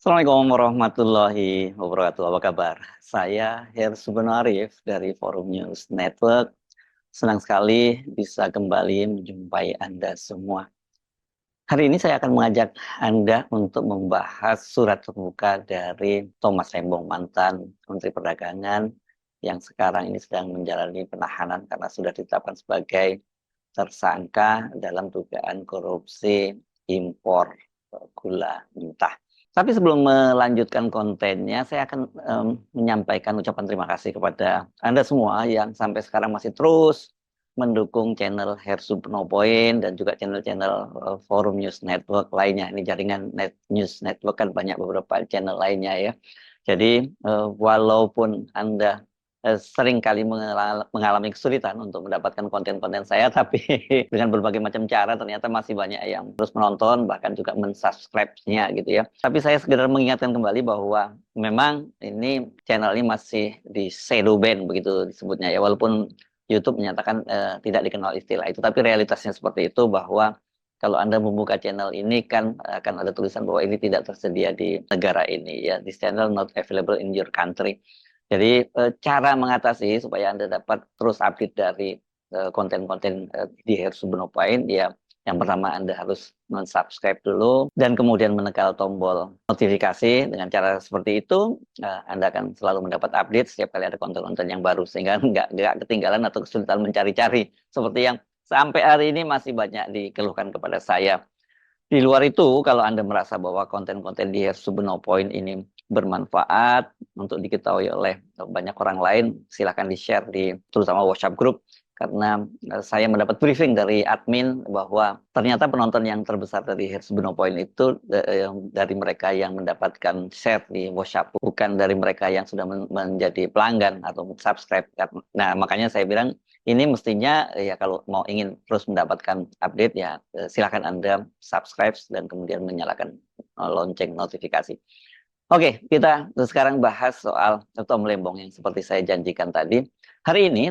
Assalamualaikum warahmatullahi wabarakatuh. Apa kabar? Saya Her Arif dari Forum News Network. Senang sekali bisa kembali menjumpai Anda semua. Hari ini saya akan mengajak Anda untuk membahas surat terbuka dari Thomas Lembong, mantan Menteri Perdagangan yang sekarang ini sedang menjalani penahanan karena sudah ditetapkan sebagai tersangka dalam dugaan korupsi impor gula mentah. Tapi sebelum melanjutkan kontennya, saya akan menyampaikan ucapan terima kasih kepada Anda semua yang sampai sekarang masih terus mendukung channel Hersub No Point dan juga channel-channel Forum News Network lainnya. Ini jaringan News Network kan banyak beberapa channel lainnya ya. Jadi walaupun Anda sering kali mengalami kesulitan untuk mendapatkan konten-konten saya, tapi dengan berbagai macam cara ternyata masih banyak yang terus menonton, bahkan juga mensubscribe-nya gitu ya. Tapi saya sekedar mengingatkan kembali bahwa memang ini channel ini masih di shadow ban begitu disebutnya ya, walaupun YouTube menyatakan tidak dikenal istilah itu, tapi realitasnya seperti itu bahwa kalau Anda membuka channel ini kan akan ada tulisan bahwa ini tidak tersedia di negara ini ya, this channel not available in your country. Jadi cara mengatasi supaya Anda dapat terus update dari konten-konten di Hersubenopain ya, yang pertama Anda harus mensubscribe dulu dan kemudian menekan tombol notifikasi. Dengan cara seperti itu Anda akan selalu mendapat update setiap kali ada konten-konten yang baru sehingga nggak ketinggalan atau kesulitan mencari-cari seperti yang sampai hari ini masih banyak dikeluhkan kepada saya. Di luar itu, kalau Anda merasa bahwa konten-konten di Hersubenopain ini bermanfaat untuk diketahui oleh banyak orang lain, silahkan di-share di terutama WhatsApp group. Karena saya mendapat briefing dari admin bahwa ternyata penonton yang terbesar dari Hersubenopain itu dari mereka yang mendapatkan share di WhatsApp, bukan dari mereka yang sudah menjadi pelanggan atau subscribe. Nah, makanya saya bilang ini mestinya ya kalau mau ingin terus mendapatkan update ya silakan Anda subscribe dan kemudian menyalakan lonceng notifikasi. Oke, kita sekarang bahas soal Tom Lembong yang seperti saya janjikan tadi. Hari ini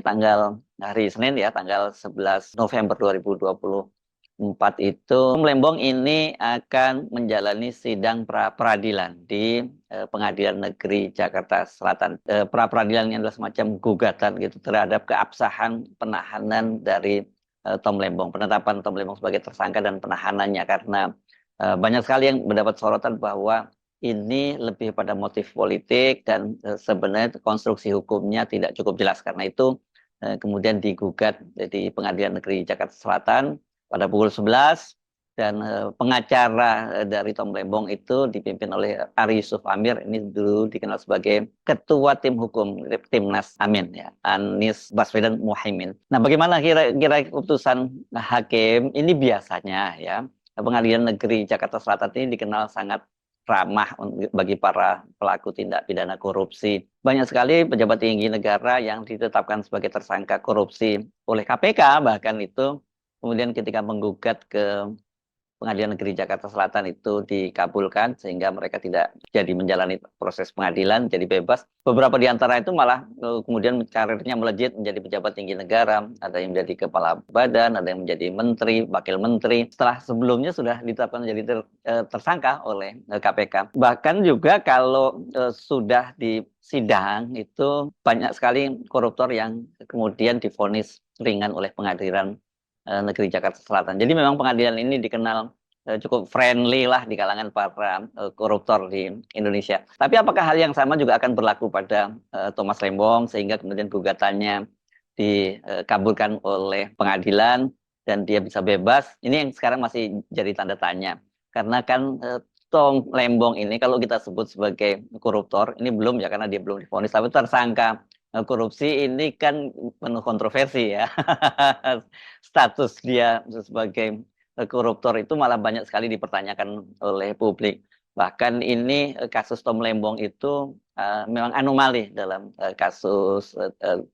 hari Senin ya, tanggal 11 November 2024 itu Tom Lembong ini akan menjalani sidang pra peradilan di Pengadilan Negeri Jakarta Selatan. Pra peradilan ini adalah semacam gugatan gitu terhadap keabsahan penahanan dari Tom Lembong, penetapan Tom Lembong sebagai tersangka dan penahanannya karena banyak sekali yang mendapat sorotan bahwa ini lebih pada motif politik dan sebenarnya konstruksi hukumnya tidak cukup jelas. Karena itu kemudian digugat di Pengadilan Negeri Jakarta Selatan pada pukul 11 dan pengacara dari Tom Lembong itu dipimpin oleh Ari Yusuf Amir, ini dulu dikenal sebagai Ketua Tim Hukum Timnas Amin ya, Anies Baswedan Muhaimin. Nah, bagaimana kira-kira keputusan hakim ini? Biasanya ya Pengadilan Negeri Jakarta Selatan ini dikenal sangat ramah bagi para pelaku tindak pidana korupsi. Banyak sekali pejabat tinggi negara yang ditetapkan sebagai tersangka korupsi oleh KPK, bahkan itu kemudian ketika menggugat ke Pengadilan Negeri Jakarta Selatan itu dikabulkan sehingga mereka tidak jadi menjalani proses pengadilan, jadi bebas. Beberapa di antara itu malah kemudian karirnya melejit menjadi pejabat tinggi negara, ada yang menjadi kepala badan, ada yang menjadi menteri, wakil menteri. Setelah sebelumnya sudah ditetapkan menjadi tersangka oleh KPK. Bahkan juga kalau sudah di sidang itu banyak sekali koruptor yang kemudian divonis ringan oleh pengadilan Negeri Jakarta Selatan. Jadi memang pengadilan ini dikenal cukup friendly lah di kalangan para koruptor di Indonesia. Tapi apakah hal yang sama juga akan berlaku pada Thomas Lembong sehingga kemudian gugatannya dikabulkan oleh pengadilan dan dia bisa bebas? Ini yang sekarang masih jadi tanda tanya. Karena kan Tom Lembong ini kalau kita sebut sebagai koruptor, ini belum ya karena dia belum divonis, tapi tersangka korupsi ini kan penuh kontroversi ya. Status dia sebagai koruptor itu malah banyak sekali dipertanyakan oleh publik. Bahkan ini kasus Tom Lembong itu memang anomali dalam kasus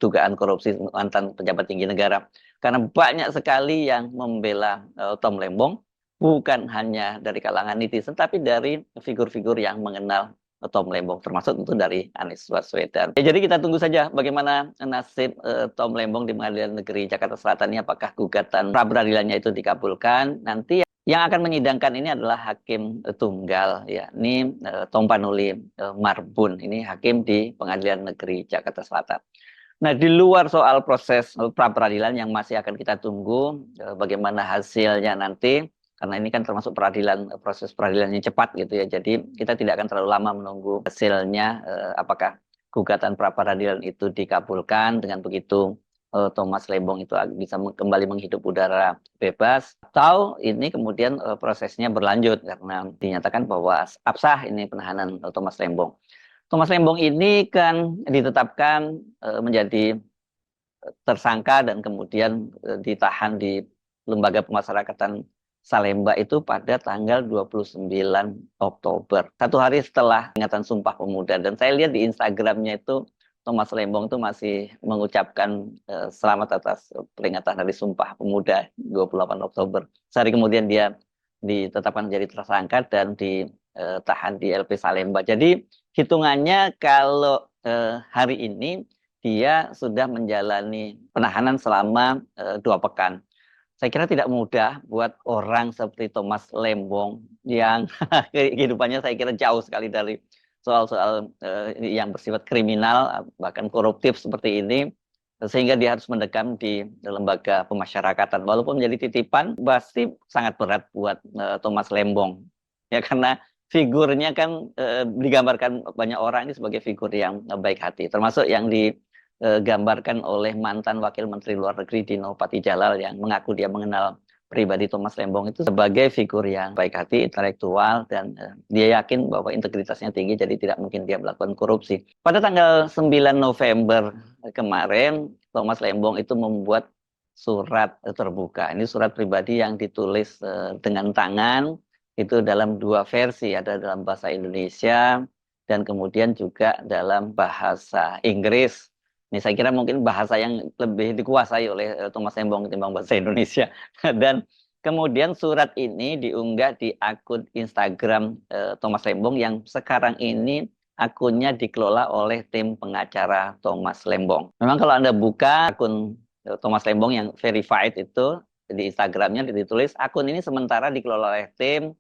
dugaan korupsi mantan pejabat tinggi negara. Karena banyak sekali yang membela Tom Lembong, bukan hanya dari kalangan netizen, tapi dari figur-figur yang mengenal Tom Lembong, termasuk itu dari Anies Baswedan. Jadi kita tunggu saja bagaimana nasib Tom Lembong di Pengadilan Negeri Jakarta Selatan ini, apakah gugatan pra peradilannya itu dikabulkan. Nanti Yang akan menyidangkan ini adalah hakim tunggal, ya. Ini Tom Panuli Marbun, ini hakim di Pengadilan Negeri Jakarta Selatan. Nah, di luar soal proses pra peradilan yang masih akan kita tunggu bagaimana hasilnya nanti, karena ini kan termasuk peradilan, proses peradilan yang cepat gitu ya. Jadi kita tidak akan terlalu lama menunggu hasilnya, apakah gugatan pra peradilan itu dikabulkan, dengan begitu Thomas Lembong itu bisa kembali menghidup udara bebas, atau ini kemudian prosesnya berlanjut karena dinyatakan bahwa absah ini penahanan Thomas Lembong. Thomas Lembong ini kan ditetapkan menjadi tersangka dan kemudian ditahan di Lembaga Pemasyarakatan Salemba itu pada tanggal 29 Oktober. Satu hari setelah peringatan Sumpah Pemuda. Dan saya lihat di Instagramnya itu Thomas Lembong itu masih mengucapkan selamat atas peringatan Hari Sumpah Pemuda 28 Oktober. Sehari kemudian dia ditetapkan menjadi tersangka dan ditahan di LP Salemba. Jadi hitungannya kalau hari ini dia sudah menjalani penahanan selama 2 pekan. Saya kira tidak mudah buat orang seperti Thomas Lembong yang kehidupannya saya kira jauh sekali dari soal-soal yang bersifat kriminal, bahkan koruptif seperti ini, sehingga dia harus mendekam di lembaga pemasyarakatan. Walaupun menjadi titipan, pasti sangat berat buat Thomas Lembong. Ya, karena figurnya kan digambarkan banyak orang ini sebagai figur yang baik hati, termasuk yang digambarkan oleh mantan Wakil Menteri Luar Negeri Dino Patijalal yang mengaku dia mengenal pribadi Thomas Lembong itu sebagai figur yang baik hati, intelektual, dan dia yakin bahwa integritasnya tinggi, jadi tidak mungkin dia melakukan korupsi. Pada tanggal 9 November kemarin, Thomas Lembong itu membuat surat terbuka. Ini surat pribadi yang ditulis dengan tangan, itu dalam 2 versi, ada dalam bahasa Indonesia dan kemudian juga dalam bahasa Inggris. Ini saya kira mungkin bahasa yang lebih dikuasai oleh Thomas Lembong ketimbang bahasa Indonesia. Dan kemudian surat ini diunggah di akun Instagram Thomas Lembong yang sekarang ini akunnya dikelola oleh tim pengacara Thomas Lembong. Memang kalau Anda buka akun Thomas Lembong yang verified itu di Instagramnya ditulis akun ini sementara dikelola oleh tim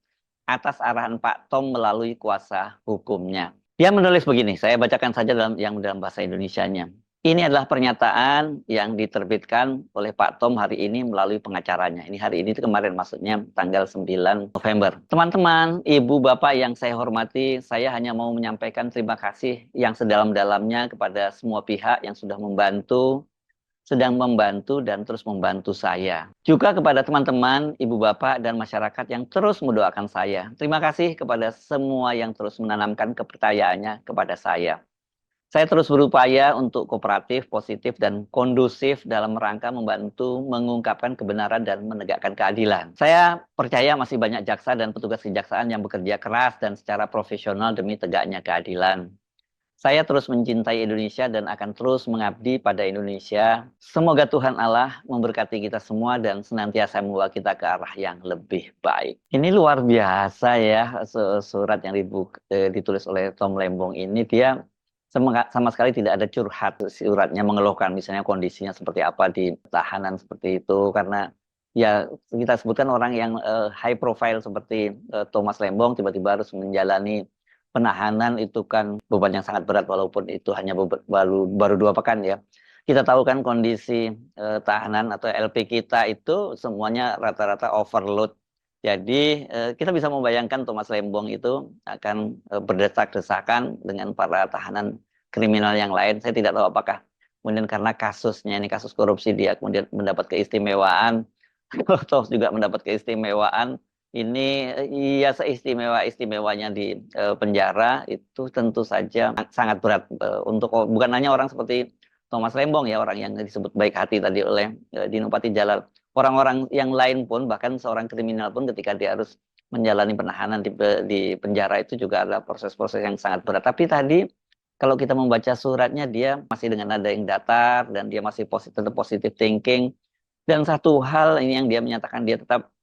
atas arahan Pak Tom melalui kuasa hukumnya. Dia menulis begini, saya bacakan saja dalam bahasa Indonesianya. Ini adalah pernyataan yang diterbitkan oleh Pak Tom hari ini melalui pengacaranya. Ini hari ini itu kemarin, maksudnya tanggal 9 November. Teman-teman, ibu bapak yang saya hormati, saya hanya mau menyampaikan terima kasih yang sedalam-dalamnya kepada semua pihak yang sudah membantu, sedang membantu, dan terus membantu saya. Juga kepada teman-teman, ibu bapak, dan masyarakat yang terus mendoakan saya. Terima kasih kepada semua yang terus menanamkan kepercayaannya kepada saya. Saya terus berupaya untuk kooperatif, positif, dan kondusif dalam rangka membantu mengungkapkan kebenaran dan menegakkan keadilan. Saya percaya masih banyak jaksa dan petugas kejaksaan yang bekerja keras dan secara profesional demi tegaknya keadilan. Saya terus mencintai Indonesia dan akan terus mengabdi pada Indonesia. Semoga Tuhan Allah memberkati kita semua dan senantiasa membawa kita ke arah yang lebih baik. Ini luar biasa ya, surat yang ditulis oleh Tom Lembong ini. Dia sama sekali tidak ada curhat. Suratnya mengeluhkan misalnya kondisinya seperti apa di tahanan seperti itu, karena ya kita sebutkan orang yang high profile seperti Thomas Lembong tiba-tiba harus menjalani penahanan, itu kan beban yang sangat berat walaupun itu hanya baru 2 pekan ya. Kita tahu kan kondisi tahanan atau LP kita itu semuanya rata-rata overload. Jadi kita bisa membayangkan Thomas Lembong itu akan berdesak-desakan dengan para tahanan kriminal yang lain. Saya tidak tahu apakah kemudian karena kasusnya ini kasus korupsi dia kemudian mendapat keistimewaan atau juga mendapat keistimewaan. Ini ya seistimewa-istimewanya di penjara, itu tentu saja sangat berat untuk bukan hanya orang seperti Thomas Lembong ya, orang yang disebut baik hati tadi oleh Dino Patijalal. Orang-orang yang lain pun, bahkan seorang kriminal pun ketika dia harus menjalani penahanan di penjara itu juga ada proses-proses yang sangat berat. Tapi tadi kalau kita membaca suratnya, dia masih dengan nada yang datar dan dia masih positive thinking. Dan satu hal ini yang dia menyatakan, dia tetap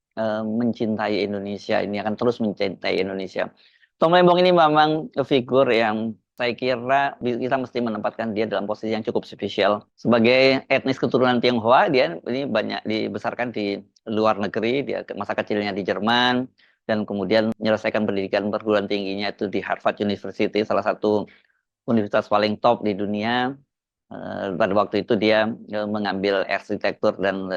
mencintai Indonesia, ini akan terus mencintai Indonesia. Tom Lembong ini memang figur yang saya kira kita mesti menempatkan dia dalam posisi yang cukup spesial. Sebagai etnis keturunan Tionghoa, dia ini banyak dibesarkan di luar negeri, dia masa kecilnya di Jerman, dan kemudian menyelesaikan pendidikan perguruan tingginya itu di Harvard University, salah satu universitas paling top di dunia. Pada waktu itu dia mengambil arsitektur dan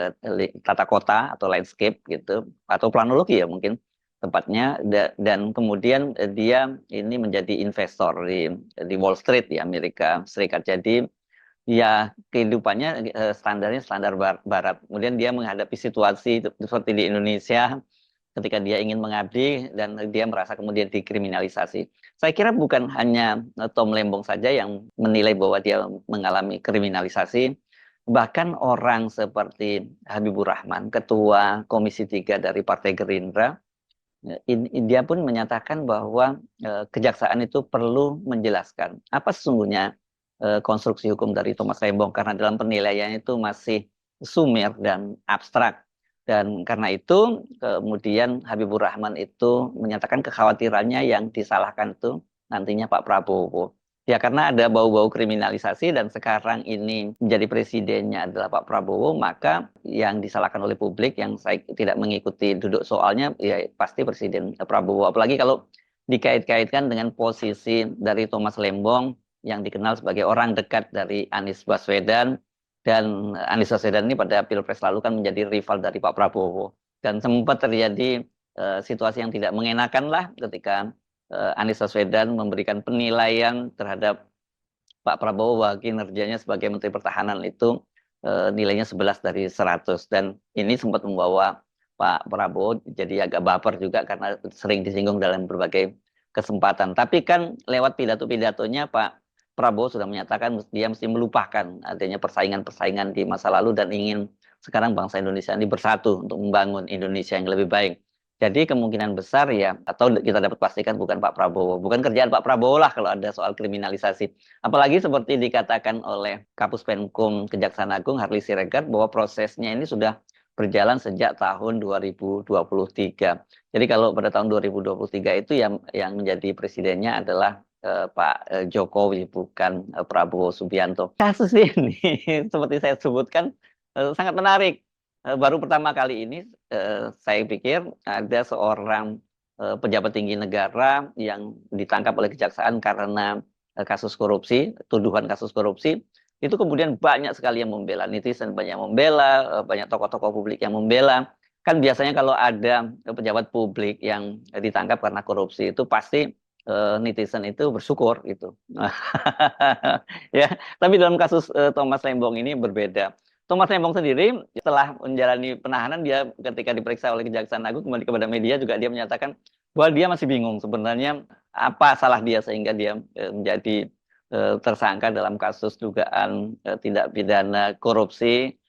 tata kota atau landscape gitu, atau planologi ya mungkin tepatnya, dan kemudian dia ini menjadi investor di Wall Street di Amerika Serikat. Jadi ya kehidupannya standarnya standar barat. Kemudian dia menghadapi situasi seperti di Indonesia ketika dia ingin mengabdi dan dia merasa kemudian dikriminalisasi. Saya kira bukan hanya Tom Lembong saja yang menilai bahwa dia mengalami kriminalisasi, bahkan orang seperti Habibur Rahman, Ketua Komisi 3 dari Partai Gerindra, dia pun menyatakan bahwa kejaksaan itu perlu menjelaskan apa sesungguhnya konstruksi hukum dari Thomas Lembong, karena dalam penilaiannya itu masih sumir dan abstrak. Dan karena itu kemudian Habibur Rahman itu menyatakan kekhawatirannya yang disalahkan itu nantinya Pak Prabowo. Ya karena ada bau-bau kriminalisasi dan sekarang ini menjadi presidennya adalah Pak Prabowo, maka yang disalahkan oleh publik yang saya tidak mengikuti duduk soalnya ya pasti Presiden Prabowo. Apalagi kalau dikait-kaitkan dengan posisi dari Thomas Lembong yang dikenal sebagai orang dekat dari Anies Baswedan, dan Anies Baswedan ini pada Pilpres lalu kan menjadi rival dari Pak Prabowo, dan sempat terjadi situasi yang tidak mengenakan lah ketika Anies Baswedan memberikan penilaian terhadap Pak Prabowo bahwa kinerjanya sebagai Menteri Pertahanan itu nilainya 11 dari 100, dan ini sempat membawa Pak Prabowo jadi agak baper juga karena sering disinggung dalam berbagai kesempatan. Tapi kan lewat pidato-pidatonya Pak Prabowo sudah menyatakan dia mesti melupakan adanya persaingan-persaingan di masa lalu dan ingin sekarang bangsa Indonesia ini bersatu untuk membangun Indonesia yang lebih baik. Jadi kemungkinan besar ya, atau kita dapat pastikan bukan Pak Prabowo, bukan kerjaan Pak Prabowo lah kalau ada soal kriminalisasi. Apalagi seperti dikatakan oleh Kapus Penkum Kejaksaan Agung Harli Siregar bahwa prosesnya ini sudah berjalan sejak tahun 2023. Jadi kalau pada tahun 2023 itu yang menjadi presidennya adalah Pak Jokowi, bukan Prabowo Subianto. Kasus ini seperti saya sebutkan sangat menarik. Baru pertama kali ini saya pikir ada seorang pejabat tinggi negara yang ditangkap oleh kejaksaan karena kasus korupsi, tuduhan kasus korupsi, itu kemudian banyak sekali yang membela, netizen banyak membela, banyak tokoh-tokoh publik yang membela. Kan biasanya kalau ada pejabat publik yang ditangkap karena korupsi itu pasti netizen itu bersyukur gitu. Ya, tapi dalam kasus Thomas Lembong ini berbeda. Thomas Lembong sendiri setelah menjalani penahanan, dia ketika diperiksa oleh Kejaksaan Agung kembali kepada media juga dia menyatakan bahwa dia masih bingung sebenarnya apa salah dia sehingga dia menjadi tersangka dalam kasus dugaan tidak pidana korupsi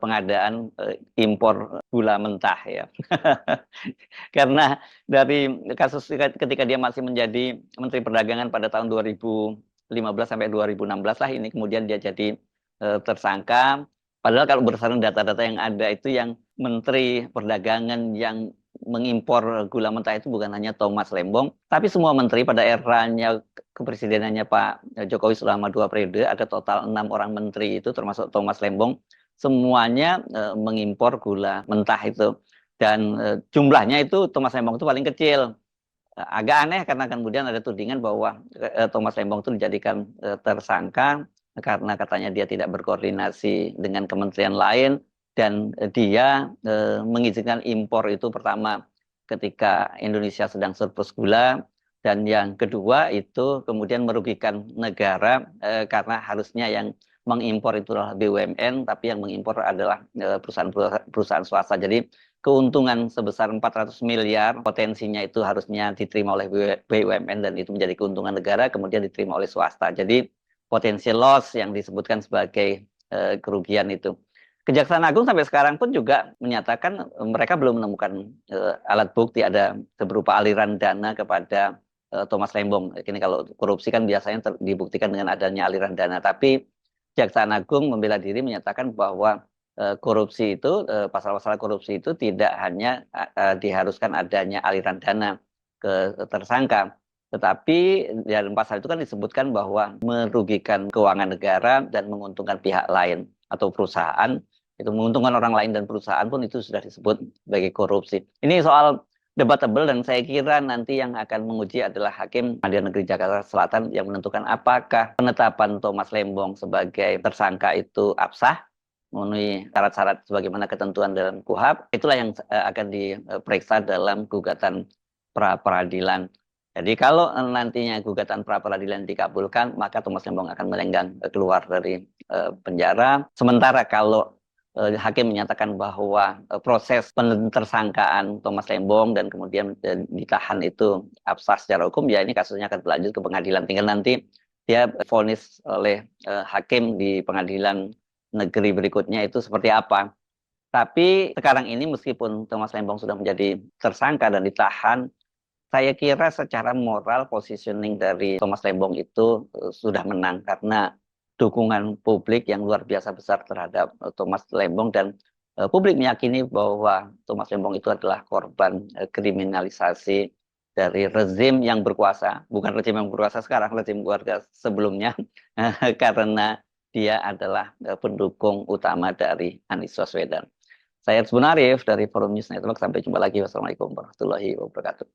pengadaan impor gula mentah ya. Karena dari kasus ketika dia masih menjadi Menteri Perdagangan pada tahun 2015 sampai 2016 lah ini, kemudian dia jadi tersangka. Padahal kalau berdasarkan data-data yang ada itu yang Menteri Perdagangan yang mengimpor gula mentah itu bukan hanya Thomas Lembong, tapi semua menteri pada eranya kepresidenannya Pak Jokowi selama 2 periode, ada total 6 orang menteri itu termasuk Thomas Lembong, semuanya mengimpor gula mentah itu. Dan jumlahnya itu Thomas Lembong itu paling kecil. Agak aneh karena kemudian ada tudingan bahwa Thomas Lembong itu dijadikan tersangka karena katanya dia tidak berkoordinasi dengan kementerian lain, dan dia mengizinkan impor itu pertama ketika Indonesia sedang surplus gula, dan yang kedua itu kemudian merugikan negara karena harusnya yang mengimpor itu adalah BUMN, tapi yang mengimpor adalah perusahaan swasta. Jadi keuntungan sebesar 400 miliar potensinya itu harusnya diterima oleh BUMN dan itu menjadi keuntungan negara, kemudian diterima oleh swasta. Jadi potensi loss yang disebutkan sebagai kerugian itu. Kejaksaan Agung sampai sekarang pun juga menyatakan mereka belum menemukan alat bukti ada berupa aliran dana kepada Thomas Lembong. Ini kalau korupsi kan biasanya dibuktikan dengan adanya aliran dana, tapi Kejaksaan Agung membela diri menyatakan bahwa korupsi itu, pasal-pasal korupsi itu tidak hanya diharuskan adanya aliran dana ke tersangka, tetapi dalam pasal itu kan disebutkan bahwa merugikan keuangan negara dan menguntungkan pihak lain atau perusahaan, itu menguntungkan orang lain dan perusahaan pun itu sudah disebut sebagai korupsi. Ini soal debatable dan saya kira nanti yang akan menguji adalah Hakim Pengadilan Negeri Jakarta Selatan yang menentukan apakah penetapan Thomas Lembong sebagai tersangka itu absah memenuhi syarat-syarat sebagaimana ketentuan dalam KUHP. Itulah yang akan diperiksa dalam gugatan pra peradilan. Jadi kalau nantinya gugatan pra peradilan dikabulkan, maka Thomas Lembong akan melenggang keluar dari penjara. Sementara kalau hakim menyatakan bahwa proses pentersangkaan Thomas Lembong dan kemudian ditahan itu absah secara hukum, ya ini kasusnya akan berlanjut ke pengadilan. Tinggal nanti dia vonis oleh hakim di pengadilan negeri berikutnya itu seperti apa. Tapi sekarang ini meskipun Thomas Lembong sudah menjadi tersangka dan ditahan, saya kira secara moral positioning dari Thomas Lembong itu sudah menang karena dukungan publik yang luar biasa besar terhadap Thomas Lembong dan publik meyakini bahwa Thomas Lembong itu adalah korban kriminalisasi dari rezim yang berkuasa, bukan rezim yang berkuasa sekarang, rezim keluarga sebelumnya, karena dia adalah pendukung utama dari Anies Baswedan. Saya Arif dari Forum News Network. Sampai jumpa lagi. Wassalamualaikum warahmatullahi wabarakatuh.